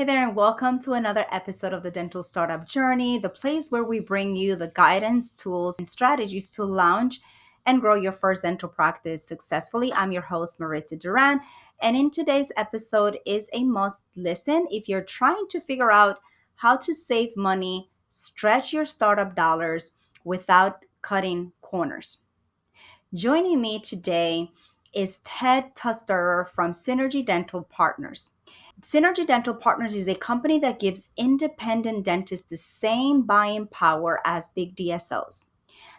Hey there, and welcome to another episode of the Dental Startup Journey, the place where we bring you the guidance, tools, and strategies to launch and grow your first dental practice successfully. I'm your host, Maritza Duran, and in today's episode is a must listen if you're trying to figure out how to save money, stretch your startup dollars without cutting corners. Joining me today is Ted Osterer from Synergy Dental Partners. Synergy Dental Partners is a company that gives independent dentists the same buying power as big DSOs.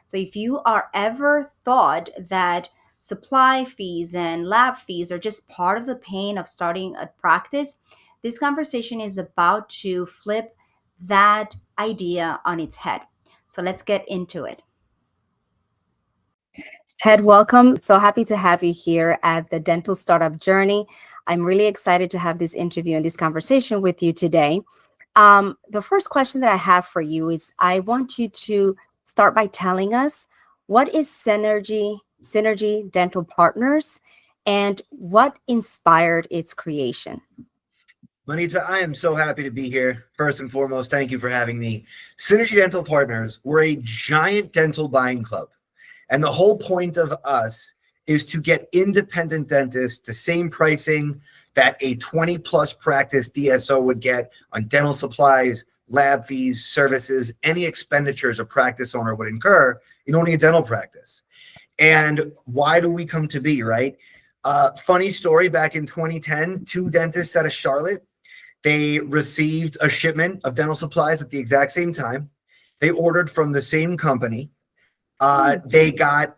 So if you are ever thought that supply fees and lab fees are just part of the pain of starting a practice, this conversation is about to flip that idea on its head. So let's get into it. Ted, welcome. So happy to have you here at the Dental Startup Journey. I'm really excited to have this interview and this conversation with you today. The first question that I have for you is I want you to start by telling us what is Synergy Dental Partners and what inspired its creation? Maritza, I am so happy to be here. First and foremost, thank you for having me. Synergy Dental Partners, we're a giant dental buying club. And the whole point of us is to get independent dentists the same pricing that a 20-plus practice DSO would get on dental supplies, lab fees, services, any expenditures a practice owner would incur in owning a dental practice. And why do we come to be, right? Funny story, back in 2010, two dentists out of Charlotte, they received a shipment of dental supplies at the exact same time. They ordered from the same company. They got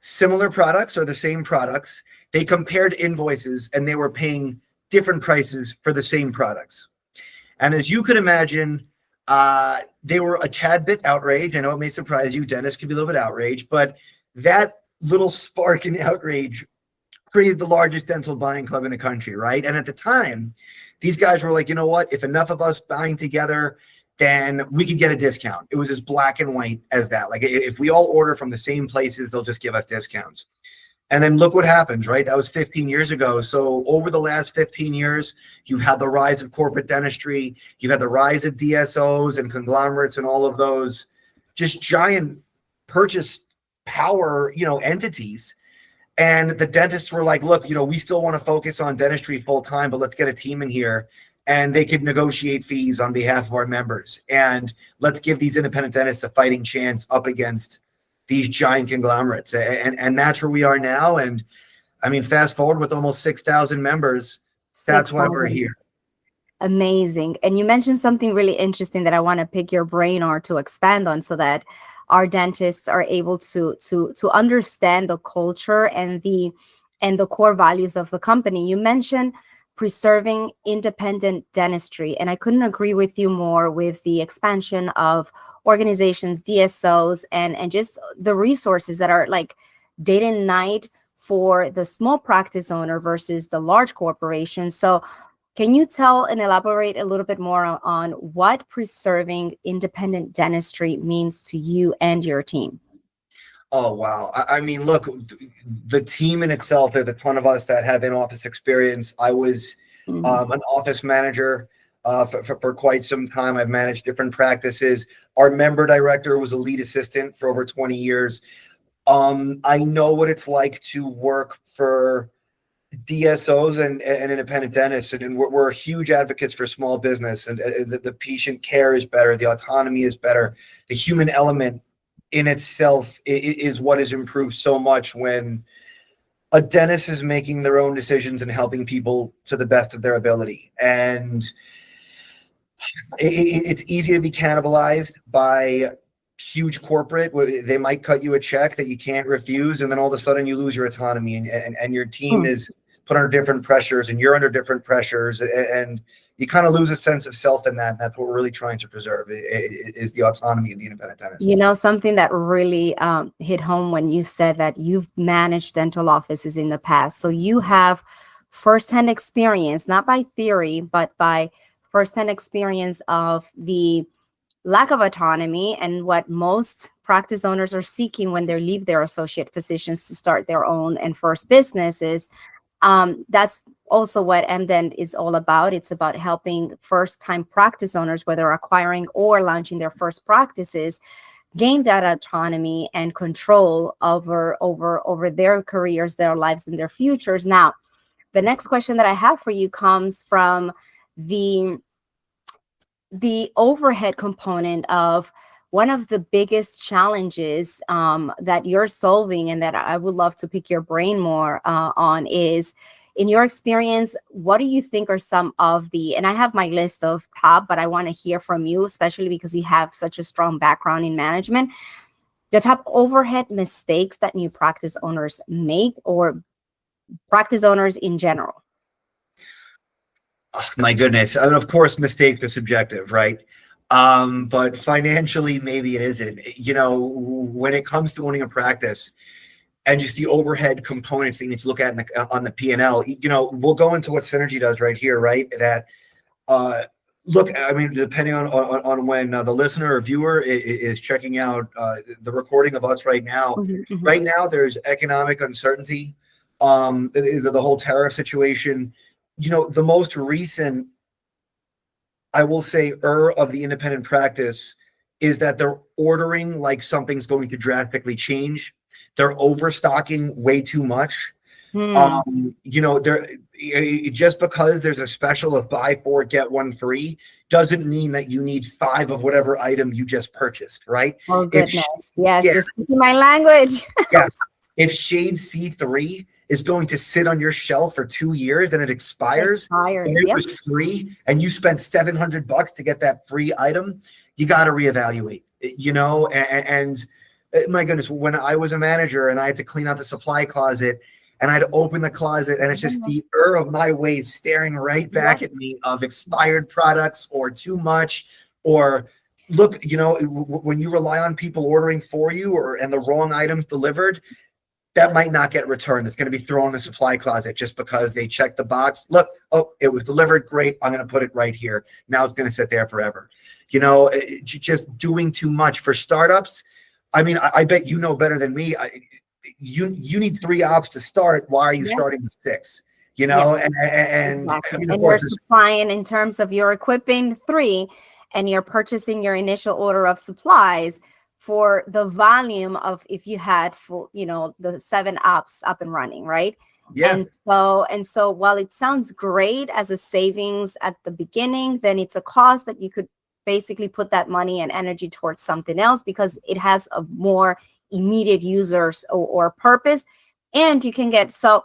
similar products or the same products. They compared invoices and they were paying different prices for the same products. And as you could imagine, they were a tad bit outraged. I know it may surprise you. Dentists can be a little bit outraged, but that little spark in outrage created the largest dental buying club in the country, right? And at the time, these guys were like, you know what? If enough of us buying together, then we could get a discount. It was as black and white as that. Like if we all order from the same places, they'll just give us discounts. And then look what happens, right? That was 15 years ago. So over the last 15 years, you've had the rise of corporate dentistry. You've had the rise of DSOs and conglomerates and all of those just giant purchase power, entities. And the dentists were like, look, we still want to focus on dentistry full time, but let's get a team in here. And they could negotiate fees on behalf of our members. And let's give these independent dentists a fighting chance up against these giant conglomerates. And that's where we are now. And I mean, fast forward with almost 6,000 members, that's why we're here. Amazing. And you mentioned something really interesting that I want to pick your brain or to expand on so that our dentists are able to understand the culture and the core values of the company. You mentioned preserving independent dentistry. And I couldn't agree with you more with the expansion of organizations, DSOs, and just the resources that are like day and night for the small practice owner versus the large corporation. So can you tell and elaborate a little bit more on what preserving independent dentistry means to you and your team? Oh, wow. I mean, look, the team in itself, there's a ton of us that have in-office experience. I was an office manager for quite some time. I've managed different practices. Our member director was a lead assistant for over 20 years. I know what it's like to work for DSOs and independent dentists, and we're huge advocates for small business, and the patient care is better, the autonomy is better, the human element in itself is what has improved so much when a dentist is making their own decisions and helping people to the best of their ability. And it's easy to be cannibalized by huge corporate. They might cut you a check that you can't refuse, and then all of a sudden you lose your autonomy, and your team is put under different pressures, and you're under different pressures, and you kind of lose a sense of self in that. And that's what we're really trying to preserve is the autonomy of the independent dentist. Something that really hit home when you said that you've managed dental offices in the past. So you have firsthand experience, not by theory, but by firsthand experience of the lack of autonomy and what most practice owners are seeking when they leave their associate positions to start their own and first businesses. That's also what MDENT is all about. It's about helping first-time practice owners, whether acquiring or launching their first practices, gain that autonomy and control over their careers, their lives, and their futures. Now, the next question that I have for you comes from the overhead component of one of the biggest challenges that you're solving, and that I would love to pick your brain more on, is, in your experience, what do you think are some of the, and I have my list of top, but I want to hear from you, especially because you have such a strong background in management, the top overhead mistakes that new practice owners make, or practice owners in general? Oh, my goodness. And of course, mistakes are subjective, right? But financially, maybe it isn't. When it comes to owning a practice and just the overhead components that you need to look at on the P&L, we'll go into what Synergy does right here, right? That look, I mean, depending on when the listener or viewer is checking out the recording of us right now, right now there's economic uncertainty, the whole tariff situation. The most recent, I will say, of the independent practice is that they're ordering like something's going to drastically change. They're overstocking way too much. They're just because there's a special of buy four get one free doesn't mean that you need 5 of whatever item you just purchased, right? Oh goodness, yes, you're speaking my language. Yes, if shade C3 is going to sit on your shelf for 2 years and it expires, and it was free, and you spent $700 to get that free item, you got to reevaluate. And my goodness, when I was a manager and I had to clean out the supply closet, and I'd open the closet, and it's just the of my ways staring right back at me of expired products or too much, or look, when you rely on people ordering for you and the wrong items delivered, that might not get returned. It's going to be thrown in the supply closet just because they checked the box. Look, oh, it was delivered. Great. I'm going to put it right here. Now it's going to sit there forever. Just doing too much for startups. I mean, I bet you know better than me. You need 3 ops to start. Why are you starting with 6? And exactly. And you're supplying, in terms of you're equipping 3, and you're purchasing your initial order of supplies for the volume of, if you had full, the 7 ops up and running, right? Yeah. And so while it sounds great as a savings at the beginning, then it's a cost that you could basically put that money and energy towards something else, because it has a more immediate users or purpose, and you can get so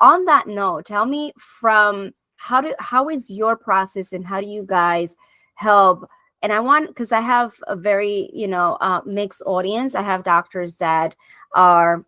on that note, tell me, from how is your process, and how do you guys help? And I want, because I have a very mixed audience. I have doctors that are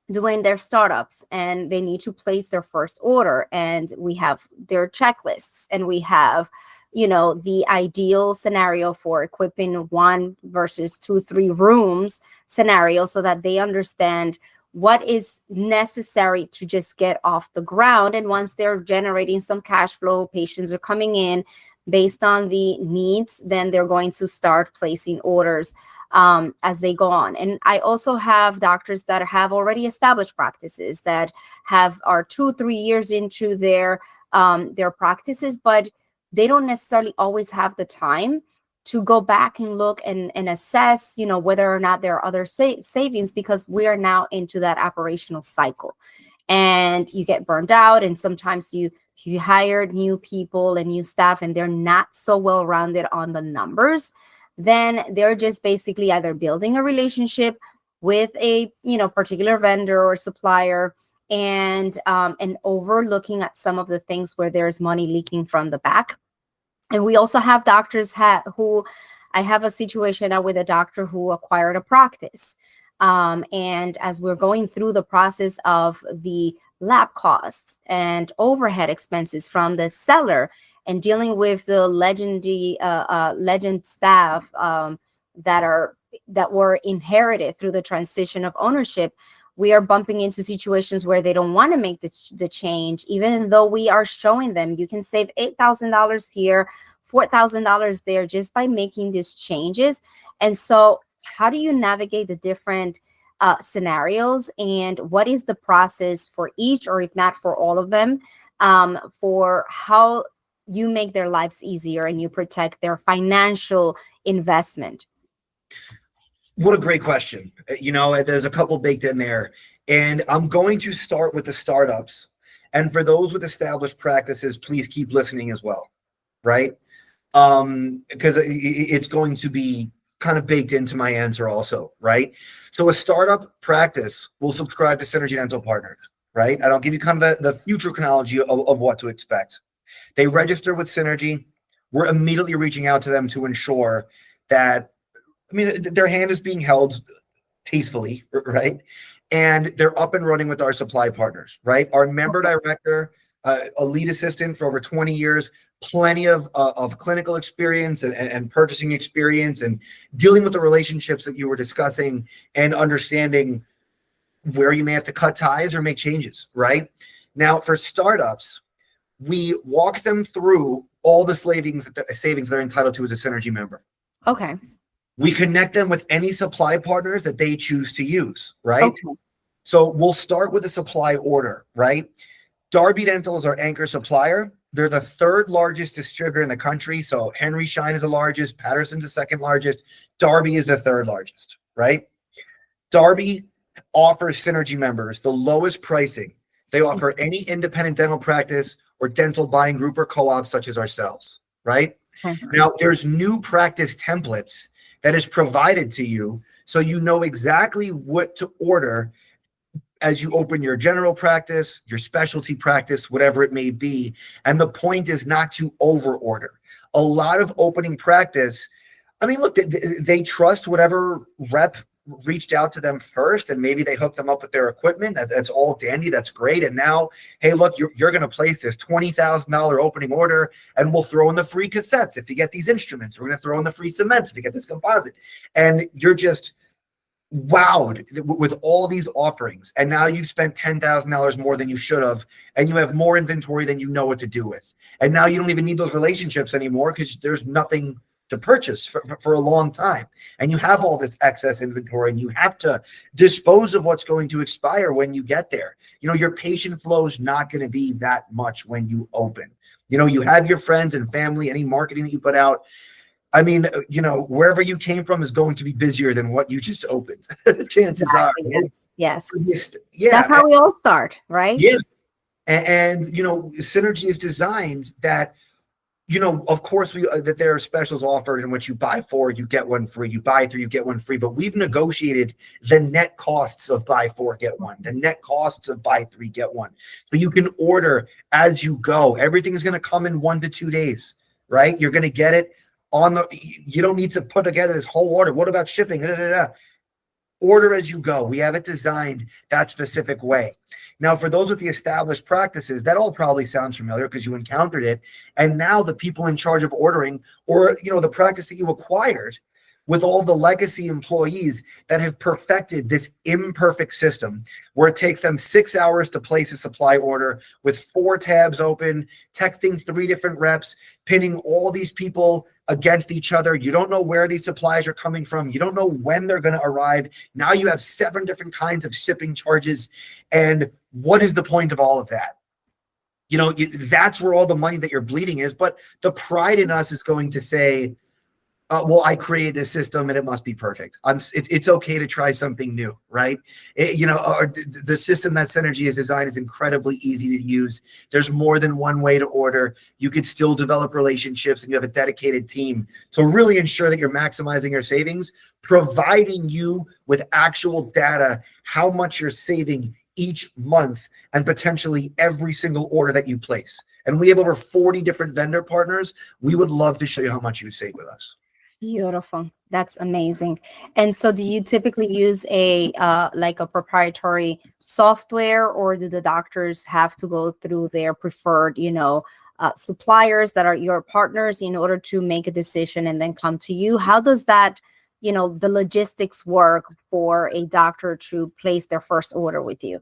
doing their startups and they need to place their first order, and we have their checklists, and we have the ideal scenario for equipping 1 versus 2, 3 rooms scenario, so that they understand what is necessary to just get off the ground. And once they're generating some cash flow, patients are coming in based on the needs, then they're going to start placing orders as they go on. And I also have doctors that have already established practices that are 2-3 years into their practices, but they don't necessarily always have the time to go back and look and assess, whether or not there are other savings, because we are now into that operational cycle, and you get burned out. And sometimes you hired new people and new staff, and they're not so well rounded on the numbers. Then they're just basically either building a relationship with a particular vendor or supplier, and overlooking at some of the things where there's money leaking from the back. And we also have doctors who, I have a situation now with a doctor who acquired a practice. And as we're going through the process of the lab costs and overhead expenses from the seller, and dealing with the legend staff that were inherited through the transition of ownership, we are bumping into situations where they don't want to make the change, even though we are showing them you can save $8,000 here, $4,000 there, just by making these changes. And so how do you navigate the different scenarios, and what is the process for each, or if not for all of them, for how you make their lives easier and you protect their financial investment? What a great question. There's a couple baked in there. And I'm going to start with the startups. And for those with established practices, please keep listening as well, right? Because it's going to be kind of baked into my answer also, right? So a startup practice will subscribe to Synergy Dental Partners, right? And I'll give you kind of the future chronology of what to expect. They register with Synergy. We're immediately reaching out to them to ensure that, their hand is being held tastefully, right? And they're up and running with our supply partners, right? Our member director, a lead assistant for over 20 years, plenty of clinical experience and purchasing experience and dealing with the relationships that you were discussing and understanding where you may have to cut ties or make changes, right? Now, for startups, we walk them through all the savings they're entitled to as a Synergy member. Okay. We connect them with any supply partners that they choose to use, right? Okay. So we'll start with a supply order, right? Darby Dental is our anchor supplier. They're the third largest distributor in the country. So Henry Schein is the largest, Patterson's the second largest, Darby is the third largest, right? Darby offers Synergy members the lowest pricing. They offer any independent dental practice or dental buying group or co-op such as ourselves, right? Okay. Now, there's new practice templates that is provided to you so you know exactly what to order as you open your general practice, your specialty practice, whatever it may be. And the point is not to over order. A lot of opening practice, look, they trust whatever rep reached out to them first, and maybe they hooked them up with their equipment. That's all dandy. That's great. And now, hey, look, you're going to place this $20,000 opening order, and we'll throw in the free cassettes if you get these instruments. We're going to throw in the free cements if you get this composite. And you're just wowed with all these offerings. And now you've spent $10,000 more than you should have, and you have more inventory than you know what to do with. And now you don't even need those relationships anymore because there's nothing to purchase for a long time. And you have all this excess inventory, and you have to dispose of what's going to expire when you get there. Your patient flow is not going to be that much when you open. You have your friends and family, any marketing that you put out. Wherever you came from is going to be busier than what you just opened. Chances are. Yes. Yeah. That's how we all start, right? Yeah. And Synergy is designed that, of course, that there are specials offered in which you buy 4, you get 1 free. You buy 3, you get 1 free. But we've negotiated the net costs of buy 4, get 1, the net costs of buy 3, get 1. So you can order as you go. Everything is going to come in 1 to 2 days, right? You're going to get it you don't need to put together this whole order. What about shipping? Order as you go. We have it designed that specific way. Now, for those with the established practices, that all probably sounds familiar because you encountered it. And now the people in charge of ordering, or the practice that you acquired with all the legacy employees that have perfected this imperfect system where it takes them 6 hours to place a supply order with 4 tabs open, texting 3 different reps, pinning all these people against each other. You don't know where these supplies are coming from. You don't know when they're going to arrive. Now you have 7 different kinds of shipping charges. And what is the point of all of that? That's where all the money that you're bleeding is. But the pride in us is going to say, well, I created this system and it must be perfect. It's okay to try something new, right? The system that Synergy is designed is incredibly easy to use. There's more than one way to order. You could still develop relationships, and you have a dedicated team to really ensure that you're maximizing your savings, providing you with actual data, how much you're saving each month and potentially every single order that you place. And we have over 40 different vendor partners. We would love to show you how much you save with us. Beautiful. That's amazing. And so do you typically use a proprietary software, or do the doctors have to go through their preferred, suppliers that are your partners in order to make a decision and then come to you? How does that, the logistics work for a doctor to place their first order with you?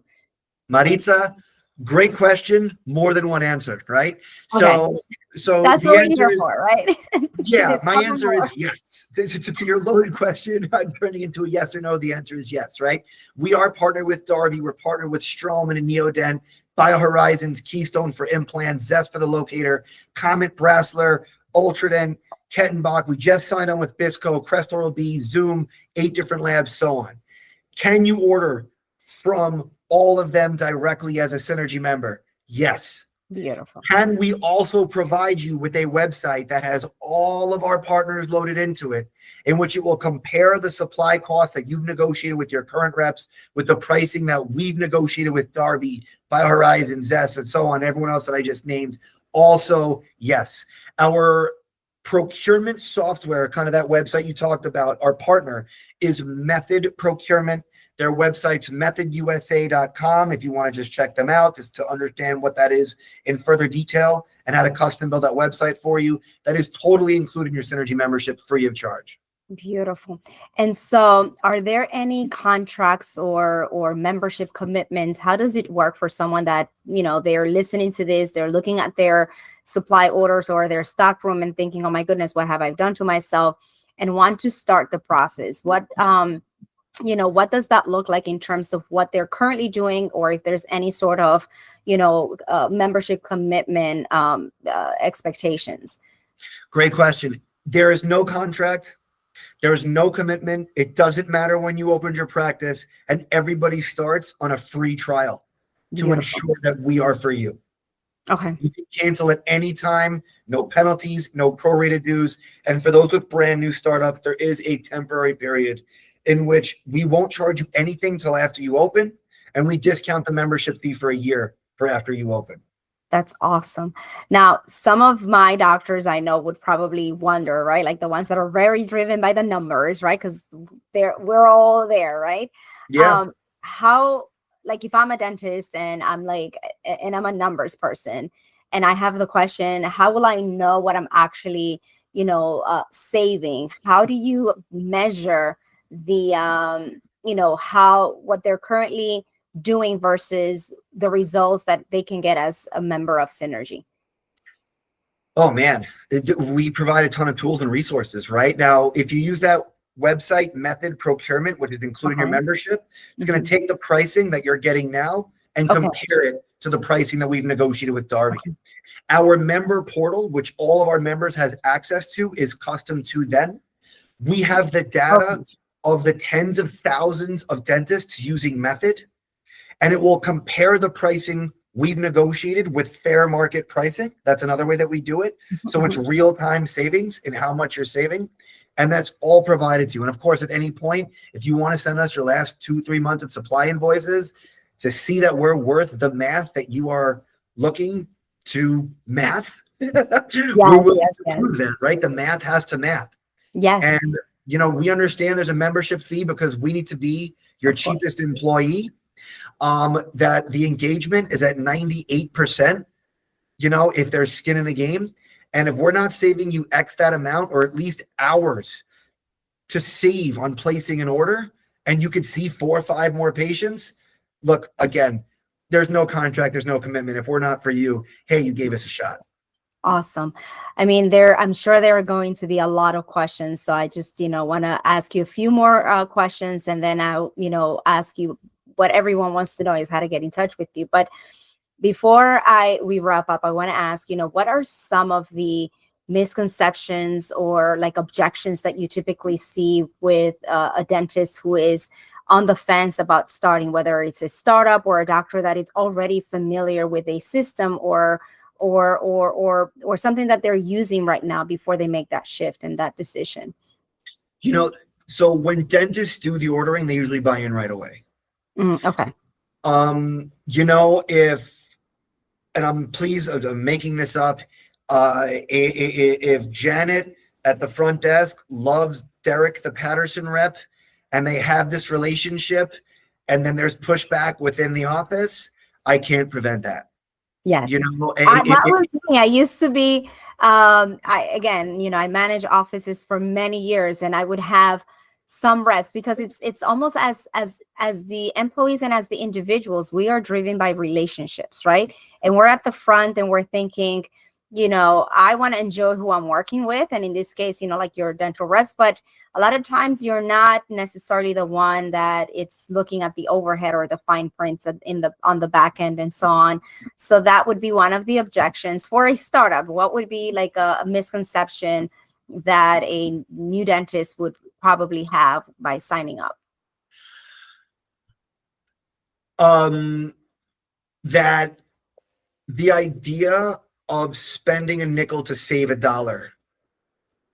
Maritza, great question. More than one answer, right? Okay. So that's the what we're answer here is, for, right? yeah, my answer is yes. To your loaded question, I'm turning into a yes or no. The answer is yes, right? We are partnered with Darby. We're partnered with Straumann and MDENT. BioHorizons, Keystone for implants, Zest for the locator, Comet, Brasseler, Ultradent, Kettenbach. We just signed on with Bisco, Crest Oral B, Zoom, 8 different labs, so on. Can you order from all of them directly as a Synergy member? Yes. Beautiful. Can we also provide you with a website that has all of our partners loaded into it, in which it will compare the supply costs that you've negotiated with your current reps with the pricing that we've negotiated with Darby, BioHorizons, Zest, and so on, everyone else that I just named? Also, yes. Our procurement software, kind of that website you talked about, our partner is Method Procurement. Their website's methodusa.com if you want to just check them out, just to understand what that is in further detail and how to custom build that website for you. That is totally included in your Synergy membership, free of charge. Beautiful. And so are there any contracts or membership commitments? How does it work for someone that, they're listening to this, they're looking at their supply orders or their stock room and thinking, oh my goodness, what have I done to myself, and want to start the process? What does that look like in terms of what they're currently doing, or if there's any sort of, membership commitment expectations? Great question. There is no contract. There is no commitment. It doesn't matter when you opened your practice, and everybody starts on a free trial to ensure that we are for you. Okay. You can cancel at any time, no penalties, no prorated dues. And for those with brand new startups, there is a temporary period in which we won't charge you anything till after you open, and we discount the membership fee for a year for after you open. That's awesome. Now, some of my doctors I know would probably wonder, right? Like the ones that are very driven by the numbers, right? Because we're all there, right? Yeah. How, like, if I'm a dentist and I'm a numbers person, and I have the question, how will I know what I'm actually, saving? How do you measure the, what they're currently doing versus the results that they can get as a member of Synergy? Oh man, we provide a ton of tools and resources. Right now, if you use that website, Method Procurement, which is included in your membership, it's going to take the pricing that you're getting now and compare it to the pricing that we've negotiated with Darby. Our member portal, which all of our members has access to, is custom to them. We have the data of the tens of thousands of dentists using Method, and it will compare the pricing we've negotiated with fair market pricing. That's another way that we do it. So it's real-time savings in how much you're saving. And that's all provided to you. And of course, at any point, if you want to send us your last 2-3 months of supply invoices to see that we're worth the math that you are looking to math, we will do that, right? The math has to math. Yes. And, we understand there's a membership fee because we need to be your cheapest employee. That the engagement is at 98%, if there's skin in the game. And if we're not saving you X that amount, or at least hours to save on placing an order, and you could see 4 or 5 more patients, look, again, there's no contract, there's no commitment. If we're not for you, hey, you gave us a shot. Awesome. I mean, I'm sure there are going to be a lot of questions. So I just, want to ask you a few more questions, and then I'll, ask you what everyone wants to know is how to get in touch with you. But before we wrap up, I want to ask, what are some of the misconceptions or like objections that you typically see with a dentist who is on the fence about starting, whether it's a startup or a doctor that is already familiar with a system or something that they're using right now before they make that shift and that decision? So when dentists do the ordering, they usually buy in right away. Okay. And I'm pleased, I'm making this up. If Janet at the front desk loves Derek, the Patterson rep, and they have this relationship, and then there's pushback within the office, I can't prevent that. Yes. I used to be, I manage offices for many years, and I would have some reps, because it's almost as the employees and as the individuals, we are driven by relationships, right? And we're at the front and we're thinking, I want to enjoy who I'm working with. And in this case, like your dental reps, but a lot of times you're not necessarily the one that it's looking at the overhead or the fine prints on the back end and so on. So that would be one of the objections for a startup. What would be like a misconception that a new dentist would probably have by signing up? That the idea of spending a nickel to save a dollar,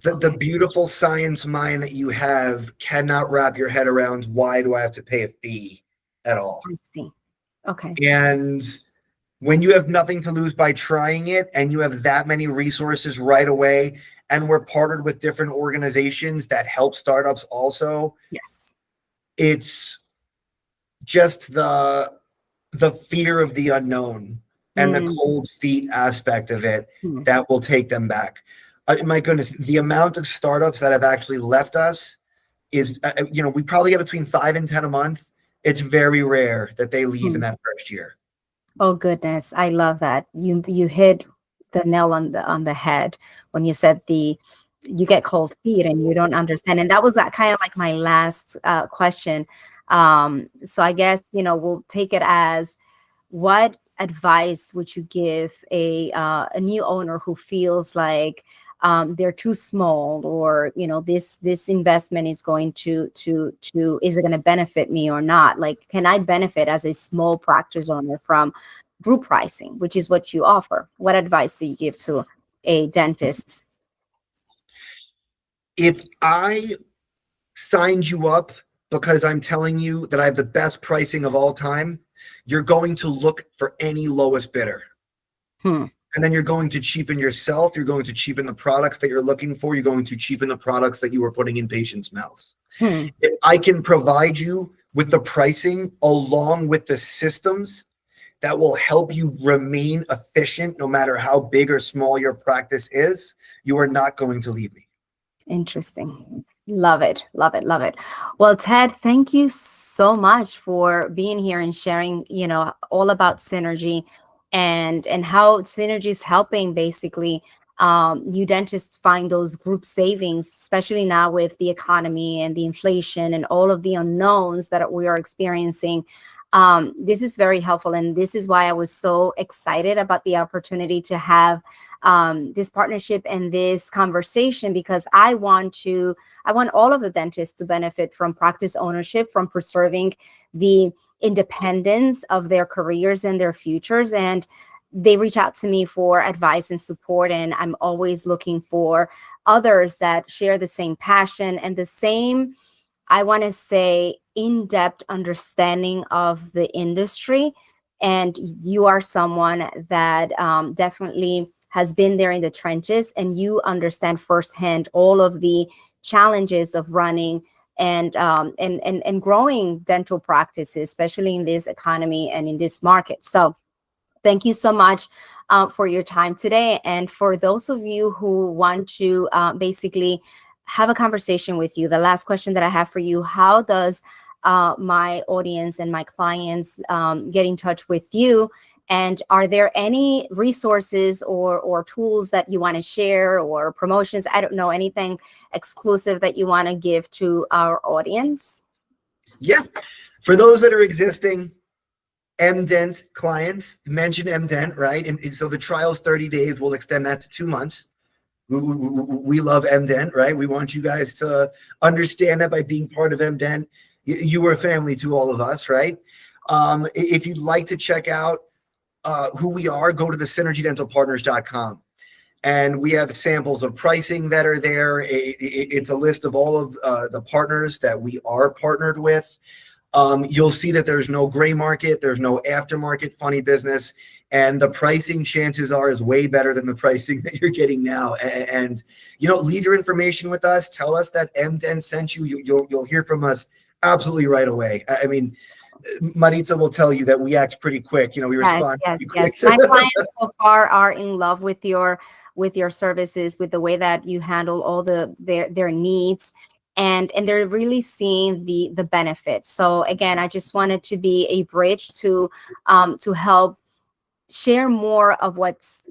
the beautiful science mind that you have cannot wrap your head around, why do I have to pay a fee at all? I see. Okay. And when you have nothing to lose by trying it, and you have that many resources right away, and we're partnered with different organizations that help startups also, Yes. it's just the fear of the unknown and the cold feet aspect of it that will take them back. My goodness, the amount of startups that have actually left us is, we probably get between 5 and 10 a month. It's very rare that they leave in that first year. Oh goodness, I love that. You hit the nail on the head when you said you get cold feet and you don't understand. And that was kind of like my last question. So I guess we'll take it as, what advice would you give a new owner who feels like they're too small, or this investment is going to is it going to benefit me or not? Like, can I benefit as a small practice owner from group pricing, which is what you offer? What advice do you give to a dentist? If I signed you up because I'm telling you that I have the best pricing of all time, you're going to look for any lowest bidder. And then you're going to cheapen yourself. You're going to cheapen the products that you're looking for. You're going to cheapen the products that you were putting in patients' mouths. If I can provide you with the pricing along with the systems that will help you remain efficient no matter how big or small your practice is, you are not going to leave me. Interesting. Love it. Love it. Love it. Well, Ted, thank you so much for being here and sharing, all about synergy and how synergy is helping basically you dentists find those group savings, especially now with the economy and the inflation and all of the unknowns that we are experiencing. This is very helpful. And this is why I was so excited about the opportunity to have this partnership and this conversation, because I want all of the dentists to benefit from practice ownership, from preserving the independence of their careers and their futures. And they reach out to me for advice and support. And I'm always looking for others that share the same passion and the same, I want to say, in-depth understanding of the industry. And you are someone that definitely has been there in the trenches, and you understand firsthand all of the challenges of running and growing dental practices, especially in this economy and in this market. So thank you so much for your time today. And for those of you who want to basically have a conversation with you, the last question that I have for you: how does my audience and my clients get in touch with you? And are there any resources or tools that you want to share, or promotions? I don't know, anything exclusive that you want to give to our audience? Yeah. For those that are existing MDENT clients, mention MDENT, right? And so the trial's 30 days. We'll extend that to 2 months. We love MDENT, right? We want you guys to understand that by being part of MDENT, you are family to all of us, right? If you'd like to check out who we are, go to the synergydentalpartners.com. And we have samples of pricing that are there. It's a list of all of the partners that we are partnered with. You'll see that there's no gray market, there's no aftermarket funny business, and the pricing, chances are, is way better than the pricing that you're getting now. And leave your information with us. Tell us that MDENT sent you. You'll hear from us absolutely right away. I mean, Maritza will tell you that we act pretty quick. We respond pretty quick. My clients so far are in love with your services, with the way that you handle all their needs, and they're really seeing the benefits. So again, I just wanted to be a bridge to help share more of what's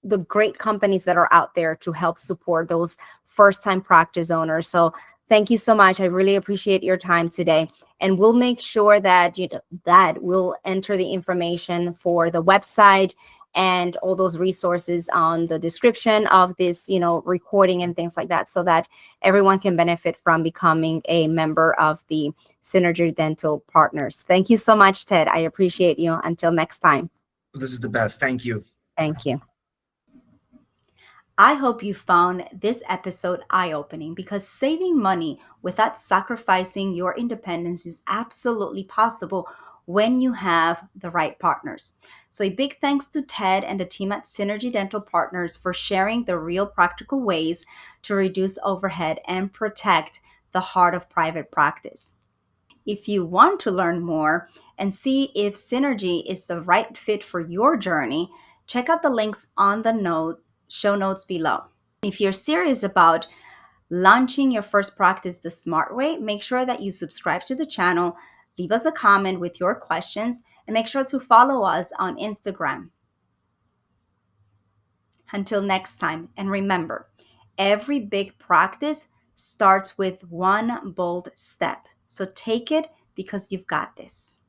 the great companies that are out there to help support those first time practice owners. So thank you so much. I really appreciate your time today. And we'll make sure that that we'll enter the information for the website and all those resources on the description of this, recording and things like that, so that everyone can benefit from becoming a member of the Synergy Dental Partners. Thank you so much, Ted. I appreciate you. Until next time. This is the best. Thank you. Thank you. I hope you found this episode eye-opening, because saving money without sacrificing your independence is absolutely possible when you have the right partners. So a big thanks to Ted and the team at Synergy Dental Partners for sharing the real practical ways to reduce overhead and protect the heart of private practice. If you want to learn more and see if Synergy is the right fit for your journey, check out the links on the show notes below. If you're serious about launching your first practice the smart way, make sure that you subscribe to the channel, leave us a comment with your questions, and make sure to follow us on Instagram. Until next time, and remember, every big practice starts with one bold step. So take it, because you've got this.